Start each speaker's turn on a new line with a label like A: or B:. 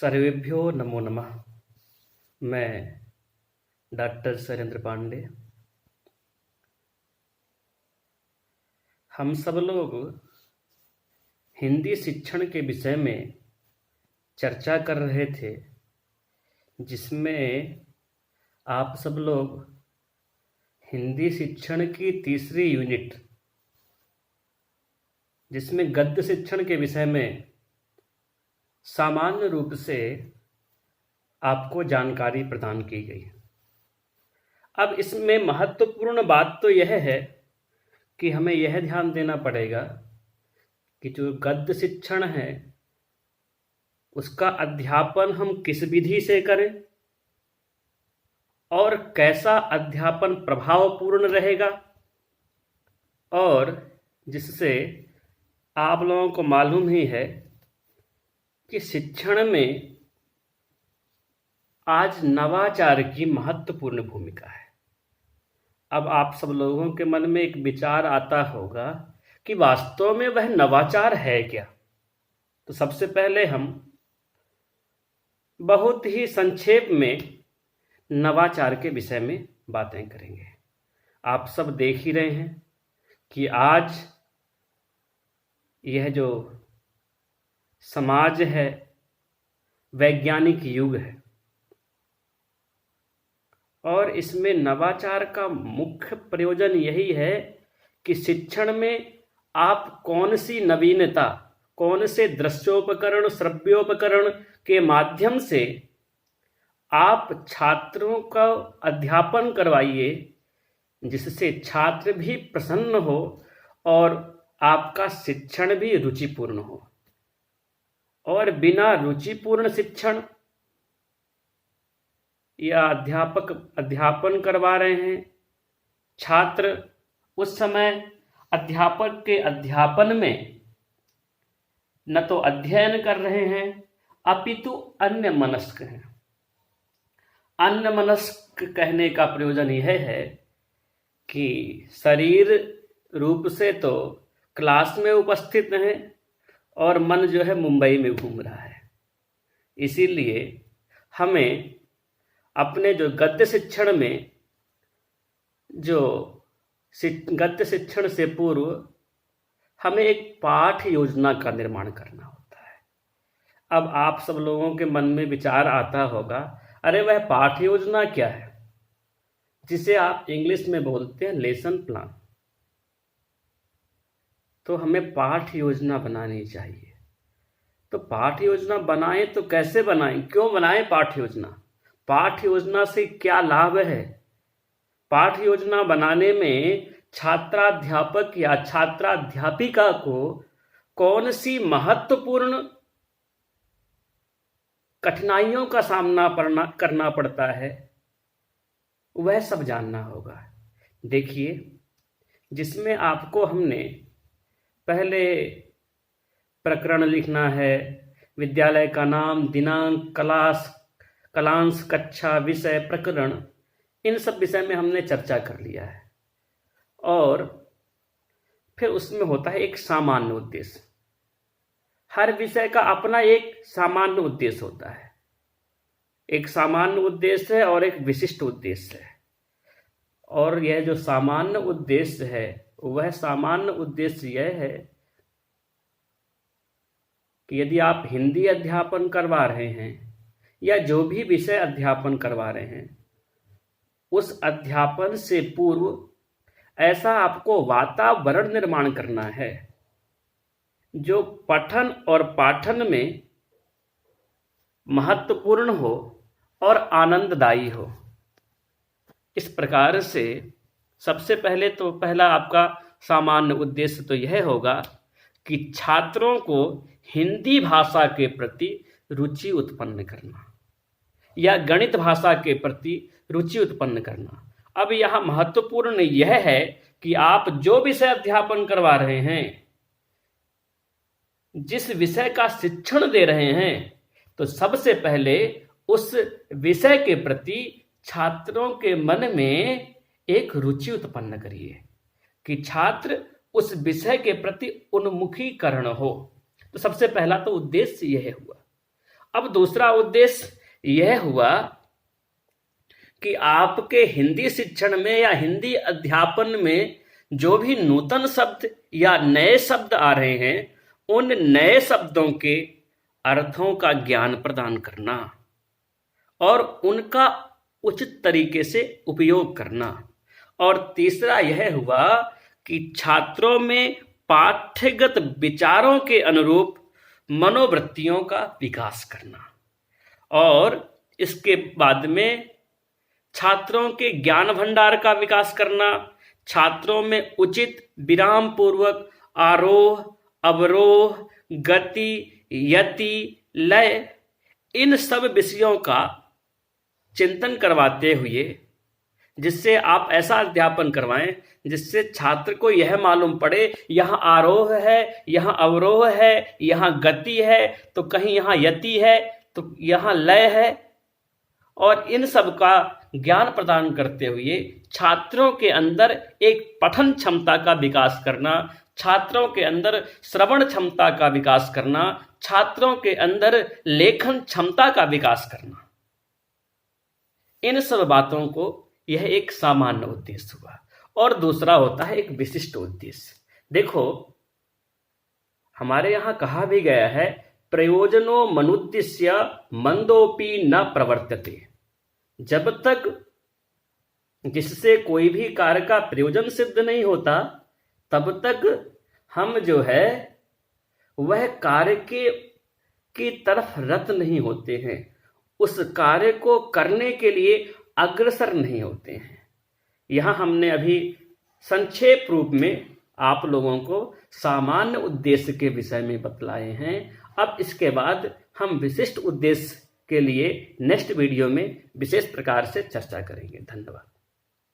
A: सर्वेभ्यो नमो नमः। मैं डॉक्टर शैलेंद्र पांडे। हम सब लोग हिंदी शिक्षण के विषय में चर्चा कर रहे थे, जिसमें आप सब लोग हिंदी शिक्षण की तीसरी यूनिट, जिसमें गद्य शिक्षण के विषय में सामान्य रूप से आपको जानकारी प्रदान की गई। अब इसमें महत्वपूर्ण बात तो यह है कि हमें यह ध्यान देना पड़ेगा कि जो गद्य शिक्षण है उसका अध्यापन हम किस विधि से करें और कैसा अध्यापन प्रभावपूर्ण रहेगा, और जिससे आप लोगों को मालूम ही है कि शिक्षण में आज नवाचार की महत्वपूर्ण भूमिका है। अब आप सब लोगों के मन में एक विचार आता होगा कि वास्तव में वह नवाचार है क्या। तो सबसे पहले हम बहुत ही संक्षेप में नवाचार के विषय में बातें करेंगे। आप सब देख ही रहे हैं कि आज यह जो समाज है वैज्ञानिक युग है, और इसमें नवाचार का मुख्य प्रयोजन यही है कि शिक्षण में आप कौन सी नवीनता, कौन से दृश्योपकरण, श्रव्योपकरण के माध्यम से आप छात्रों का अध्यापन करवाइए, जिससे छात्र भी प्रसन्न हो और आपका शिक्षण भी रुचिपूर्ण हो। और बिना रुचिपूर्ण शिक्षण या अध्यापक अध्यापन करवा रहे हैं, छात्र उस समय अध्यापक के अध्यापन में न तो अध्ययन कर रहे हैं अपितु अन्य मनस्क हैं। अन्य मनस्क कहने का प्रयोजन यह है कि शरीर रूप से तो क्लास में उपस्थित हैं और मन जो है मुंबई में घूम रहा है। इसीलिए हमें अपने जो गद्य शिक्षण में, जो गद्य शिक्षण से पूर्व हमें एक पाठ योजना का निर्माण करना होता है। अब आप सब लोगों के मन में विचार आता होगा, अरे वह पाठ योजना क्या है, जिसे आप इंग्लिश में बोलते हैं लेसन प्लान। तो हमें पाठ योजना बनानी चाहिए। तो पाठ योजना बनाएं तो कैसे बनाएं, क्यों बनाएं पाठ योजना, पाठ योजना से क्या लाभ है। पाठ योजना बनाने में छात्राध्यापक या छात्राध्यापिका को कौन सी महत्वपूर्ण कठिनाइयों का सामना करना पड़ता है, वह सब जानना होगा। देखिए, जिसमें आपको हमने पहले प्रकरण लिखना है, विद्यालय का नाम, दिनांक, कलांश, कक्षा, विषय, प्रकरण, इन सब विषय में हमने चर्चा कर लिया है। और फिर उसमें होता है एक सामान्य उद्देश्य। हर विषय का अपना एक सामान्य उद्देश्य होता है। एक सामान्य उद्देश्य है और एक विशिष्ट उद्देश्य है। और यह जो सामान्य उद्देश्य है, वह सामान्य उद्देश्य यह है कि यदि आप हिंदी अध्यापन करवा रहे हैं या जो भी विषय अध्यापन करवा रहे हैं, उस अध्यापन से पूर्व ऐसा आपको वातावरण निर्माण करना है जो पठन और पाठन में महत्वपूर्ण हो और आनंददायी हो। इस प्रकार से सबसे पहले तो पहला आपका सामान्य उद्देश्य तो यह होगा कि छात्रों को हिंदी भाषा के प्रति रुचि उत्पन्न करना या गणित भाषा के प्रति रुचि उत्पन्न करना। अब यहाँ महत्वपूर्ण यह है कि आप जो विषय अध्यापन करवा रहे हैं, जिस विषय का शिक्षण दे रहे हैं, तो सबसे पहले उस विषय के प्रति छात्रों के मन में एक रुचि उत्पन्न करिए कि छात्र उस विषय के प्रति उन्मुखीकरण हो। तो सबसे पहला तो उद्देश्य यह हुआ। अब दूसरा उद्देश्य यह हुआ कि आपके हिंदी शिक्षण में या हिंदी अध्यापन में जो भी नूतन शब्द या नए शब्द आ रहे हैं, उन नए शब्दों के अर्थों का ज्ञान प्रदान करना और उनका उचित तरीके से उपयोग करना। और तीसरा यह हुआ कि छात्रों में पाठ्यगत विचारों के अनुरूप मनोवृत्तियों का विकास करना। और इसके बाद में छात्रों के ज्ञान भंडार का विकास करना, छात्रों में उचित विराम पूर्वक आरोह अवरोह गति यति लय इन सब विषयों का चिंतन करवाते हुए, जिससे आप ऐसा अध्यापन करवाएं जिससे छात्र को यह मालूम पड़े यहाँ आरोह है, यहाँ अवरोह है, यहाँ गति है, तो कहीं यहाँ यति है, तो यहाँ लय है। और इन सब का ज्ञान प्रदान करते हुए छात्रों के अंदर एक पठन क्षमता का विकास करना, छात्रों के अंदर श्रवण क्षमता का विकास करना, छात्रों के अंदर लेखन क्षमता का विकास करना। इन सब बातों को यह एक सामान्य उद्देश्य हुआ। और दूसरा होता है एक विशिष्ट उद्देश्य। देखो, हमारे यहां कहा भी गया है, प्रयोजनो मनुद्देश्य मंदोपि न प्रवर्तते। जब तक जिससे कोई भी कार्य का प्रयोजन सिद्ध नहीं होता, तब तक हम जो है वह कार्य की तरफ रत नहीं होते हैं, उस कार्य को करने के लिए अग्रसर नहीं होते हैं। यहाँ हमने अभी संक्षेप रूप में आप लोगों को सामान्य उद्देश्य के विषय में बतलाए हैं। अब इसके बाद हम विशिष्ट उद्देश्य के लिए नेक्स्ट वीडियो में विशेष प्रकार से चर्चा करेंगे। धन्यवाद।